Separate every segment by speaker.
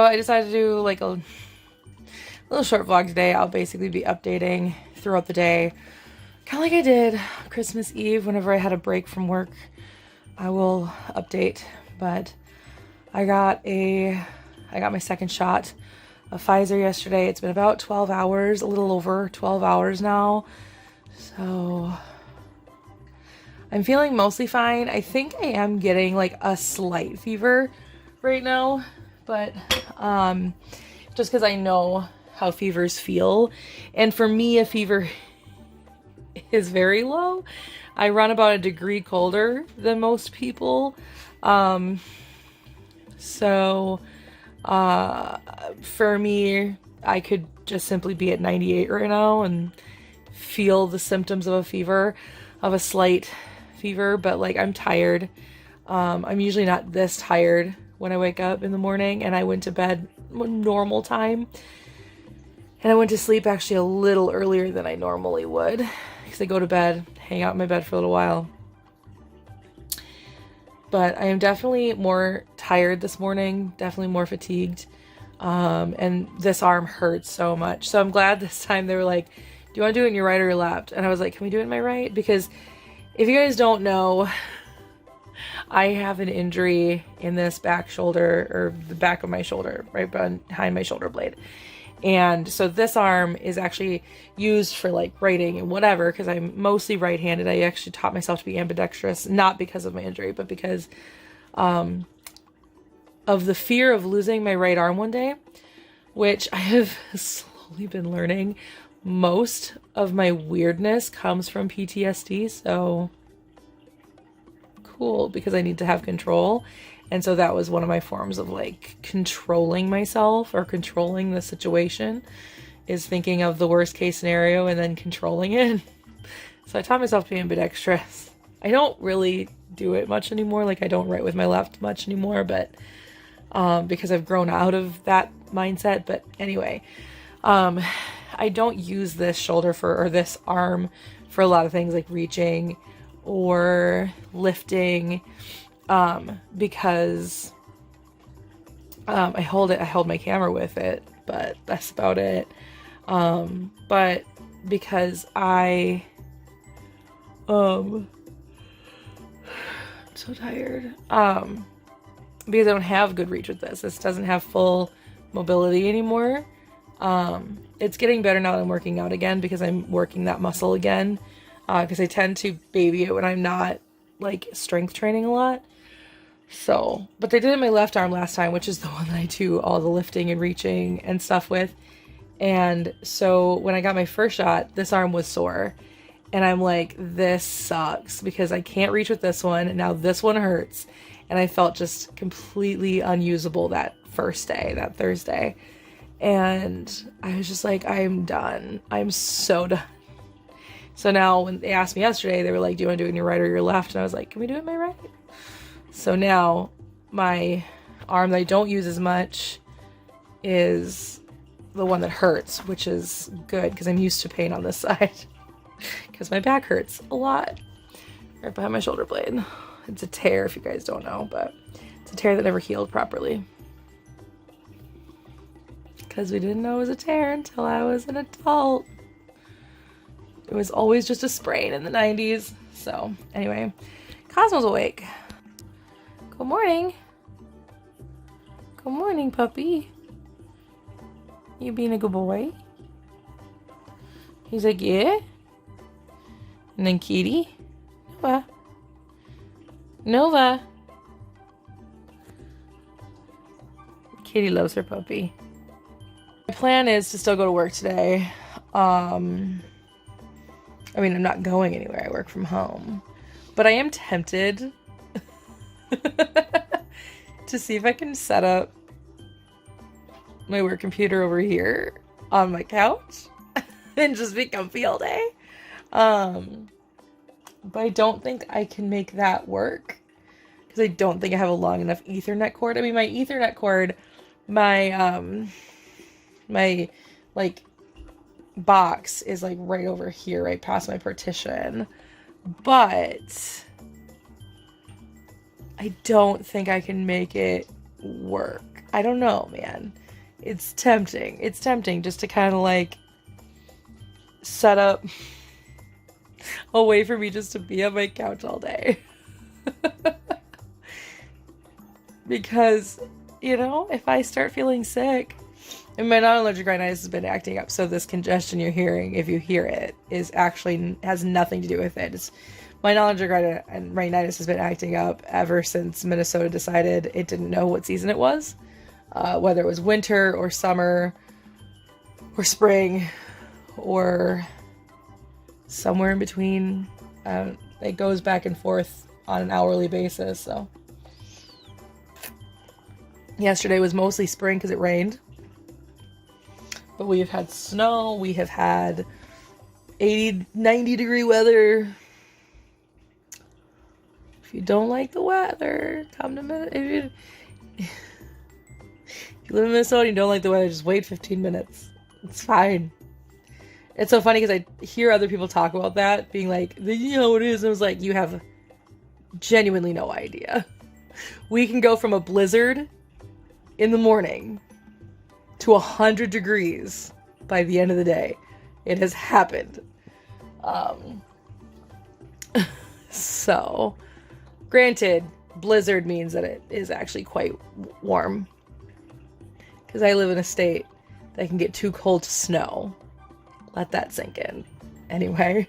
Speaker 1: I decided to do like a little short vlog today. I'll basically be updating throughout the day, kind of like I did Christmas Eve. Whenever I had a break from work, I will update. But I got my second shot of Pfizer yesterday. It's been about 12 hours, a little over 12 hours now. So I'm feeling mostly fine. I think I am getting like a slight fever right now, but just because I know how fevers feel. And for me, a fever is very low. I run about a degree colder than most people. So for me, I could just simply be at 98 right now and feel the symptoms of a fever, of a slight fever, but like I'm tired. I'm usually not this tired when I wake up in the morning, and I went to bed normal time. And I went to sleep actually a little earlier than I normally would, because I go to bed, hang out in my bed for a little while. But I am definitely more tired this morning, definitely more fatigued. And this arm hurts so much. So I'm glad this time they were like, do you want to do it in your right or your left? And I was like, can we do it in my right? Because if you guys don't know, I have an injury in this back shoulder, or the back of my shoulder, right behind my shoulder blade. And so this arm is actually used for like writing and whatever, because I'm mostly right-handed. I actually taught myself to be ambidextrous, not because of my injury, but because of the fear of losing my right arm one day, which I have slowly been learning. Most of my weirdness comes from PTSD, so cool, because I need to have control. And so that was one of my forms of like controlling myself, or controlling the situation, is thinking of the worst case scenario and then controlling it. So I taught myself to be ambidextrous. I don't really do it much anymore. Like I don't write with my left much anymore, but because I've grown out of that mindset. But anyway, I don't use this shoulder or this arm for a lot of things like reaching or lifting, because I hold my camera with it, but that's about it. But because I'm so tired, because I don't have good reach with this. This doesn't have full mobility anymore. It's getting better now that I'm working out again, because I'm working that muscle again, because I tend to baby it when I'm not like strength training a lot. So, but they did it in my left arm last time, which is the one that I do all the lifting and reaching and stuff with. And so when I got my first shot, this arm was sore. And I'm like, this sucks, because I can't reach with this one, and now this one hurts. And I felt just completely unusable that first day, that Thursday. And I was just like, I'm done. I'm so done. So now when they asked me yesterday, they were like, do you want to do it in your right or your left? And I was like, can we do it in my right? So now my arm that I don't use as much is the one that hurts, which is good, because I'm used to pain on this side, because my back hurts a lot right behind my shoulder blade. It's a tear, if you guys don't know, but it's a tear that never healed properly, because we didn't know it was a tear until I was an adult. It was always just a sprain in the 90s. So anyway, Cosmo's awake. Good morning. Good morning, puppy. You being a good boy? He's like, yeah. And then Kitty. Nova. Nova. Kitty loves her puppy. My plan is to still go to work today. I mean, I'm not going anywhere. I work from home. But I am tempted to see if I can set up my work computer over here on my couch and just be comfy all day. But I don't think I can make that work, because I don't think I have a long enough Ethernet cord. I mean, my Ethernet cord, my like box is like right over here, right past my partition. But I don't think I can make it work. I don't know, man. It's tempting. It's tempting just to kind of like set up a way for me just to be on my couch all day. Because, you know, if I start feeling sick, and my non-allergic rhinitis has been acting up, so this congestion you're hearing, if you hear it, is actually has nothing to do with it. It's my non-allergic rhinitis has been acting up ever since Minnesota decided it didn't know what season it was, whether it was winter or summer or spring or somewhere in between. It goes back and forth on an hourly basis. So yesterday was mostly spring because it rained. But we have had snow, we have had 80, 90 degree weather. If you don't like the weather, come to Minnesota. If you live in Minnesota and you don't like the weather, just wait 15 minutes. It's fine. It's so funny because I hear other people talk about that, being like, you know what it is. And I was like, you have genuinely no idea. We can go from a blizzard in the morning to 100 degrees by the end of the day. It has happened. So, granted, blizzard means that it is actually quite warm. Because I live in a state that can get too cold to snow. Let that sink in. Anyway.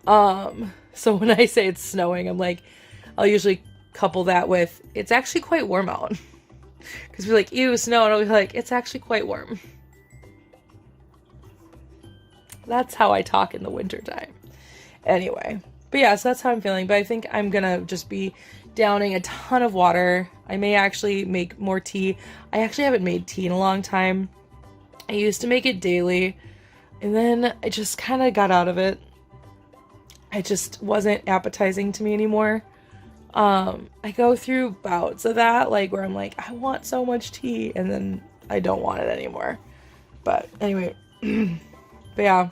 Speaker 1: So when I say it's snowing, I'm like, I'll usually couple that with, it's actually quite warm out. Because we're like, ew, snow, and I'll be like, it's actually quite warm. That's how I talk in the wintertime. Anyway. But yeah, so that's how I'm feeling. But I think I'm gonna just be downing a ton of water. I may actually make more tea. I actually haven't made tea in a long time. I used to make it daily. And then I just kind of got out of it. It just wasn't appetizing to me anymore. I go through bouts of that, like where I'm like, I want so much tea, and then I don't want it anymore. But anyway, but yeah.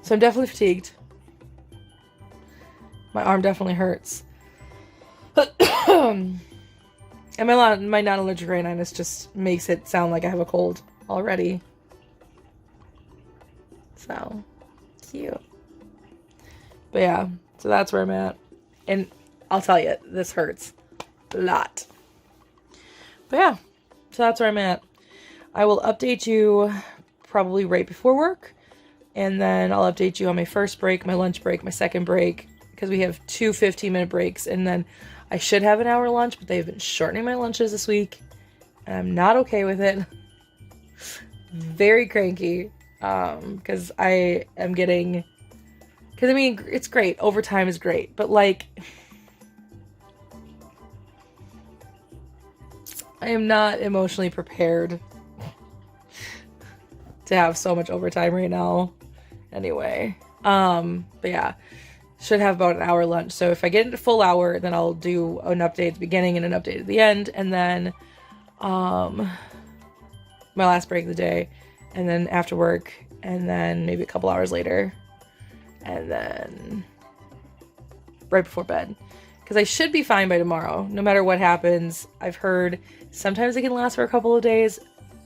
Speaker 1: So I'm definitely fatigued. My arm definitely hurts. And my non-allergic rhinitis just makes it sound like I have a cold already. So, cute. But yeah, so that's where I'm at. And I'll tell you, this hurts a lot. But yeah, so that's where I'm at. I will update you probably right before work. And then I'll update you on my first break, my lunch break, my second break. Because we have 2 15-minute breaks. And then I should have an hour lunch, but they've been shortening my lunches this week. And I'm not okay with it. Very cranky. Because I am getting... Because, I mean, it's great. Overtime is great. But, like... I am not emotionally prepared to have so much overtime right now. Anyway. But yeah. Should have about an hour lunch. So if I get into full hour, then I'll do an update at the beginning and an update at the end. And then, my last break of the day. And then after work. And then maybe a couple hours later. And then right before bed. Because I should be fine by tomorrow. No matter what happens. I've heard sometimes it can last for a couple of days.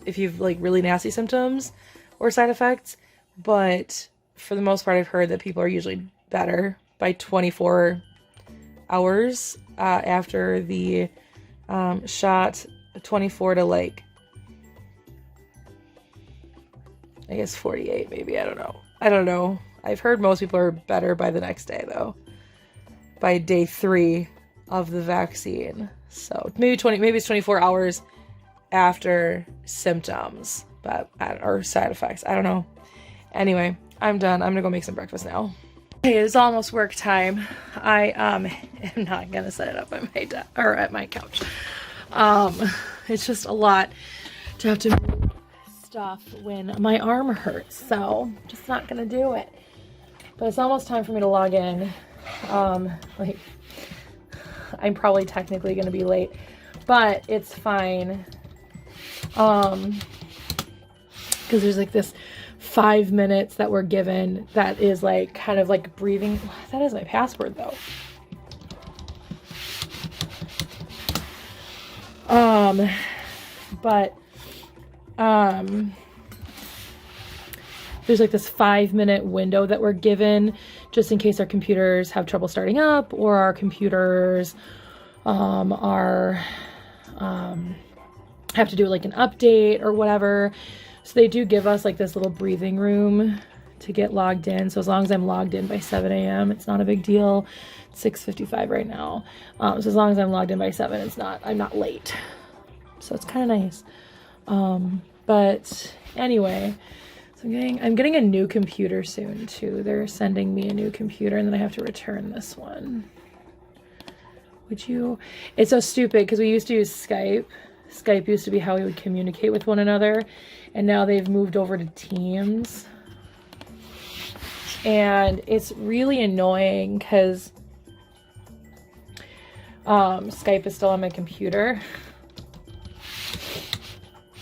Speaker 1: If you've like really nasty symptoms or side effects. But for the most part, I've heard that people are usually better by 24 hours after the shot. 24 to like, I guess 48 maybe. I don't know. I've heard most people are better by the next day though. By day 3 of the vaccine. So maybe it's 24 hours after symptoms, but or side effects. I don't know. Anyway, I'm done. I'm gonna go make some breakfast now. Hey, it's almost work time. I am not gonna set it up at my at my couch. It's just a lot to have to move stuff when my arm hurts, so I'm just not gonna do it. But it's almost time for me to log in. Like I'm probably technically gonna be late, but it's fine. Because there's like this 5 minutes that we're given that is like kind of like breathing. That is my password though. But there's like this 5-minute window that we're given just in case our computers have trouble starting up, or our computers have to do like an update or whatever. So they do give us like this little breathing room to get logged in. So as long as I'm logged in by 7 a.m., it's not a big deal. It's 6:55 right now. So as long as I'm logged in by 7, I'm not late. So it's kind of nice. But anyway, so I'm getting a new computer soon too. They're sending me a new computer, and then I have to return this one. It's so stupid because we used to use Skype. Skype used to be how we would communicate with one another, and now they've moved over to Teams. And it's really annoying because Skype is still on my computer.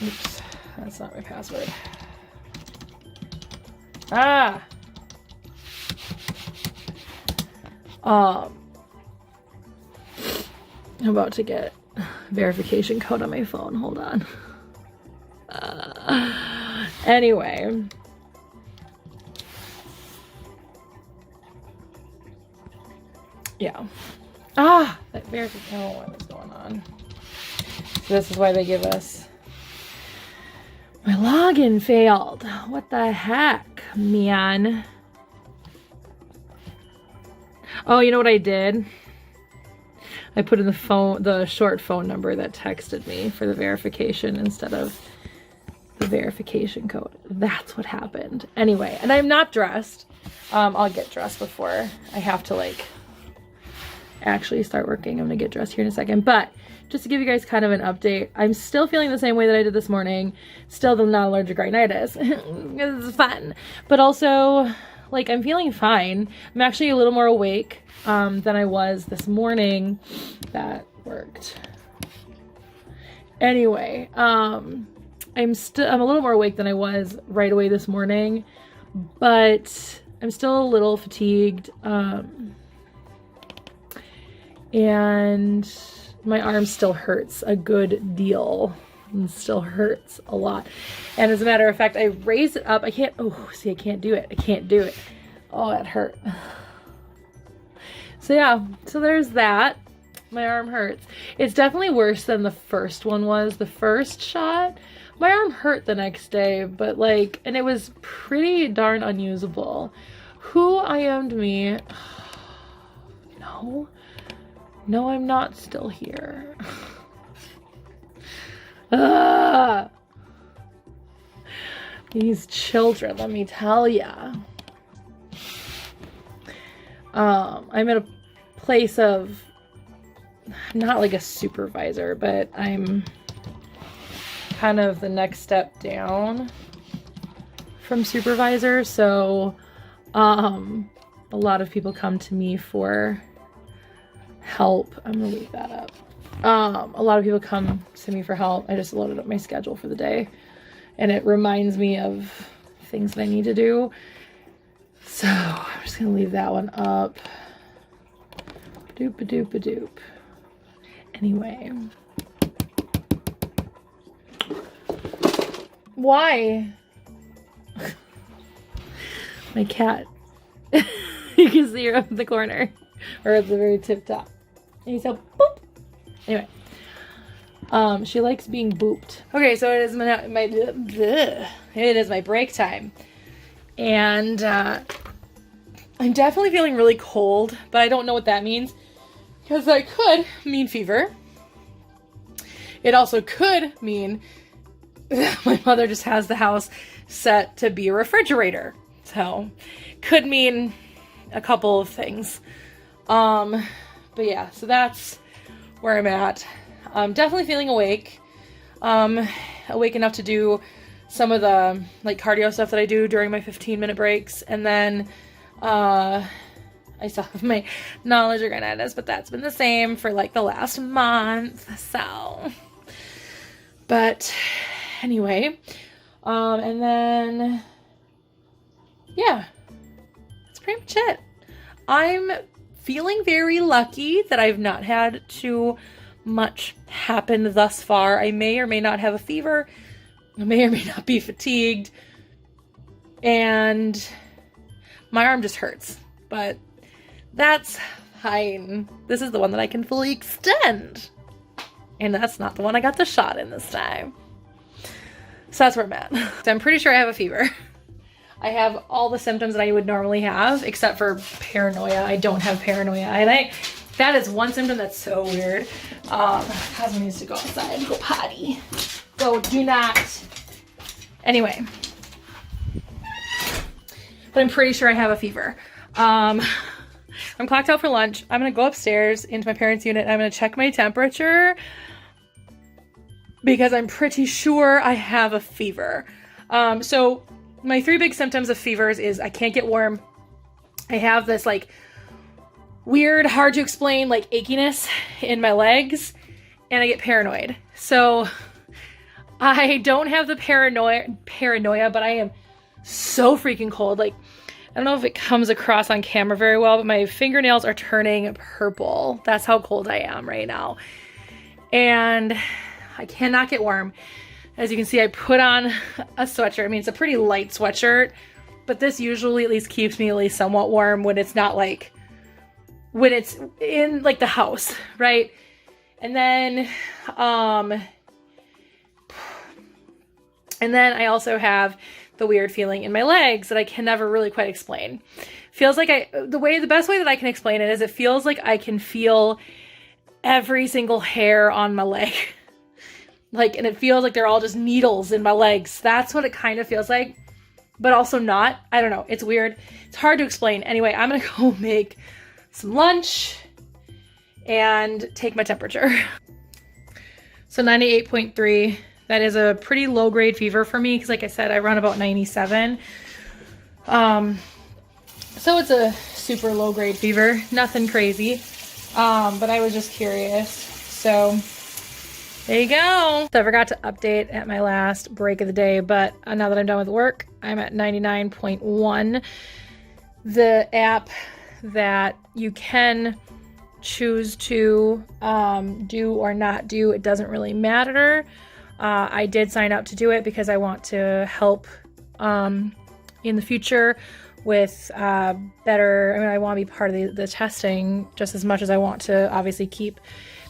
Speaker 1: Oops, that's not my password. I'm about to get verification code on my phone. Hold on. Anyway. Yeah. That verification. Oh, what is going on? So this is why they give us. My login failed. What the heck, man? Oh, you know what I did? I put in the short phone number that texted me for the verification instead of the verification code. That's what happened. Anyway, and I'm not dressed. I'll get dressed before I have to like actually start working. I'm gonna get dressed here in a second. But just to give you guys kind of an update, I'm still feeling the same way that I did this morning. Still the non-allergic rhinitis. It's fun. But also, like, I'm feeling fine. I'm actually a little more awake than I was this morning. That worked. Anyway, I'm a little more awake than I was right away this morning, but I'm still a little fatigued. And my arm still hurts a good deal. It still hurts a lot. And as a matter of fact, I raised it up. I can't do it. I can't do it. Oh, that hurt. So yeah, so there's that. My arm hurts. It's definitely worse than the first one was. The first shot, my arm hurt the next day, but like, and it was pretty darn unusable. Who I am'd me? No, I'm not still here. These children, let me tell ya. I'm at a place of, not like a supervisor, but I'm kind of the next step down from supervisor. So, a lot of people come to me for help. I'm gonna leave that up. A lot of people come to me for help. I just loaded up my schedule for the day, and it reminds me of things that I need to do. So I'm just gonna leave that one up. Doop-a-doop-a-doop. Anyway. Why? My cat. You can see her up in the corner. Or at the very tip top. And he's so boop. Anyway. She likes being booped. Okay, so it is my break time. And I'm definitely feeling really cold, but I don't know what that means. Because that could mean fever. It also could mean that my mother just has the house set to be a refrigerator. So, could mean a couple of things. But yeah, so that's where I'm at. I'm definitely feeling awake. Awake enough to do some of the like cardio stuff that I do during my 15-minute breaks. And then, I still have my non-allergic rhinitis, but that's been the same for like the last month. So, but anyway, and then, yeah, that's pretty much it. I'm feeling very lucky that I've not had to much happened thus far. I may or may not have a fever. I may or may not be fatigued. And my arm just hurts. But that's fine. This is the one that I can fully extend. And that's not the one I got the shot in this time. So that's where I'm at. So I'm pretty sure I have a fever. I have all the symptoms that I would normally have, except for paranoia. I don't have paranoia. And that is one symptom that's so weird. Cosmo needs to go outside and go potty. Go, do not. Anyway. But I'm pretty sure I have a fever. I'm clocked out for lunch. I'm gonna go upstairs into my parents' unit and I'm gonna check my temperature because I'm pretty sure I have a fever. So my 3 big symptoms of fevers is I can't get warm. I have this like weird, hard to explain like achiness in my legs, and I get paranoid. So I don't have the paranoia, but I am so freaking cold. Like, I don't know if it comes across on camera very well, but my fingernails are turning purple. That's how cold I am right now. And I cannot get warm. As you can see, I put on a sweatshirt. I mean, it's a pretty light sweatshirt, but this usually at least keeps me at least somewhat warm when it's not like, when it's in like the house, right? And then I also have the weird feeling in my legs that I can never really quite explain. Feels like the best way that I can explain it is it feels like I can feel every single hair on my leg. Like, and it feels like they're all just needles in my legs. That's what it kind of feels like, but also not. I don't know. It's weird. It's hard to explain. Anyway, I'm going to go make some lunch and take my temperature. So 98.3. That is a pretty low grade fever for me because, like I said, I run about 97. So it's a super low grade fever, nothing crazy. But I was just curious. So there you go. So I forgot to update at my last break of the day, but now that I'm done with work, I'm at 99.1. The app that you can choose to do or not do, it doesn't really matter. I did sign up to do it because I want to help in the future with better, I mean, I want to be part of the testing just as much as I want to obviously keep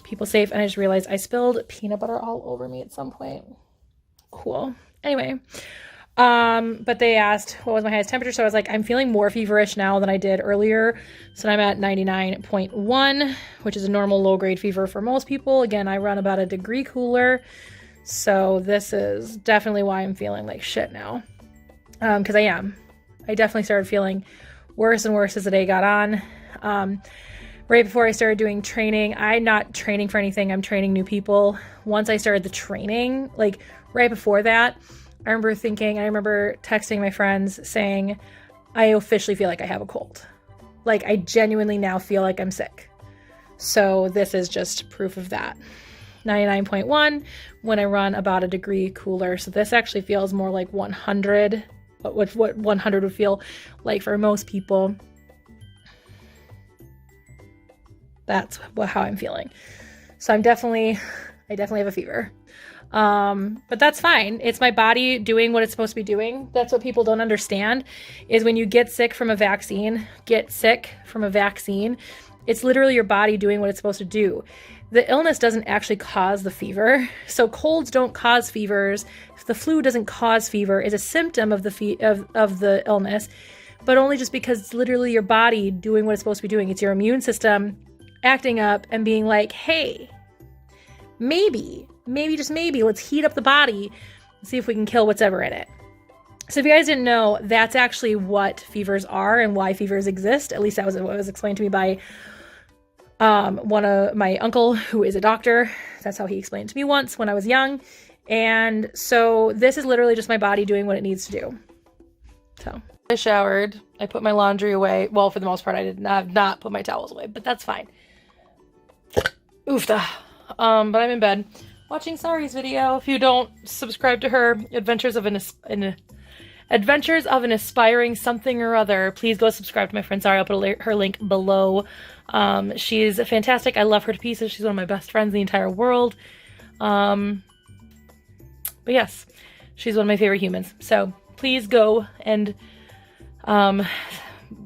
Speaker 1: people safe. And I just realized I spilled peanut butter all over me at some point. Cool. Anyway, but they asked what was my highest temperature. So I was like, I'm feeling more feverish now than I did earlier. So I'm at 99.1, which is a normal low grade fever for most people. Again, I run about a degree cooler. So this is definitely why I'm feeling like shit now. Because I definitely started feeling worse and worse as the day got on. Right before I started doing training, I'm not training for anything. I'm training new people. Once I started the training, like right before that, I remember texting my friends saying, I officially feel like I have a cold. Like I genuinely now feel like I'm sick. So this is just proof of that. 99.1 when I run about a degree cooler. So this actually feels more like 100, what 100 would feel like for most people. That's how I'm feeling. So I definitely have a fever. But that's fine. It's my body doing what it's supposed to be doing. That's what people don't understand is when you get sick from a vaccine, it's literally your body doing what it's supposed to do. The illness doesn't actually cause the fever. So colds don't cause fevers. The flu doesn't cause fever. It's a symptom of the illness, but only just because it's literally your body doing what it's supposed to be doing. It's your immune system acting up and being like, hey, maybe, just maybe, let's heat up the body and see if we can kill what's ever in it. So if you guys didn't know, that's actually what fevers are and why fevers exist. At least that was what was explained to me by one of my uncle who is a doctor. That's how he explained it to me once when I was young. And so this is literally just my body doing what it needs to do. So I showered. I put my laundry away. Well, for the most part, I have not put my towels away, but that's fine. Oofta. But I'm in bed watching Sari's video. If you don't subscribe to her, Adventures of an Adventures of an Aspiring Something or Other. Please go subscribe to my friend Zara. I'll put her link below. She's fantastic. I love her to pieces. She's one of my best friends in the entire world. But yes, she's one of my favorite humans. So please go and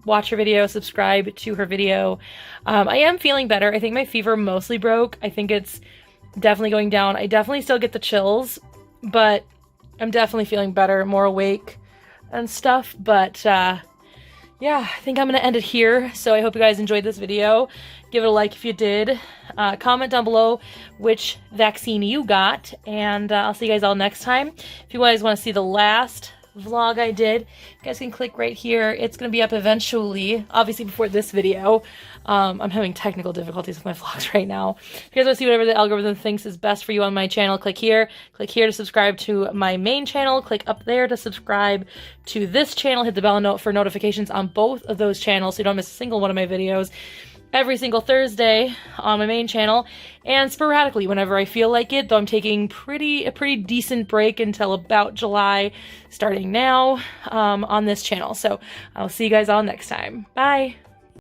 Speaker 1: watch her video, subscribe to her video. I am feeling better. I think my fever mostly broke. I think it's definitely going down. I definitely still get the chills, but I'm definitely feeling better, more awake and stuff. But yeah, I think I'm going to end it here. So I hope you guys enjoyed this video. Give it a like if you did. Comment down below which vaccine you got. And I'll see you guys all next time. If you guys want to see the last vlog I did, you guys can click right here. It's going to be up eventually, obviously before this video. I'm having technical difficulties with my vlogs right now. If you guys want to see whatever the algorithm thinks is best for you on my channel, click here. Click here to subscribe to my main channel. Click up there to subscribe to this channel. Hit the bell note for notifications on both of those channels so you don't miss a single one of my videos. Every single Thursday on my main channel, and sporadically whenever I feel like it, though I'm taking a pretty decent break until about July, starting now, on this channel. So I'll see you guys all next time. Bye!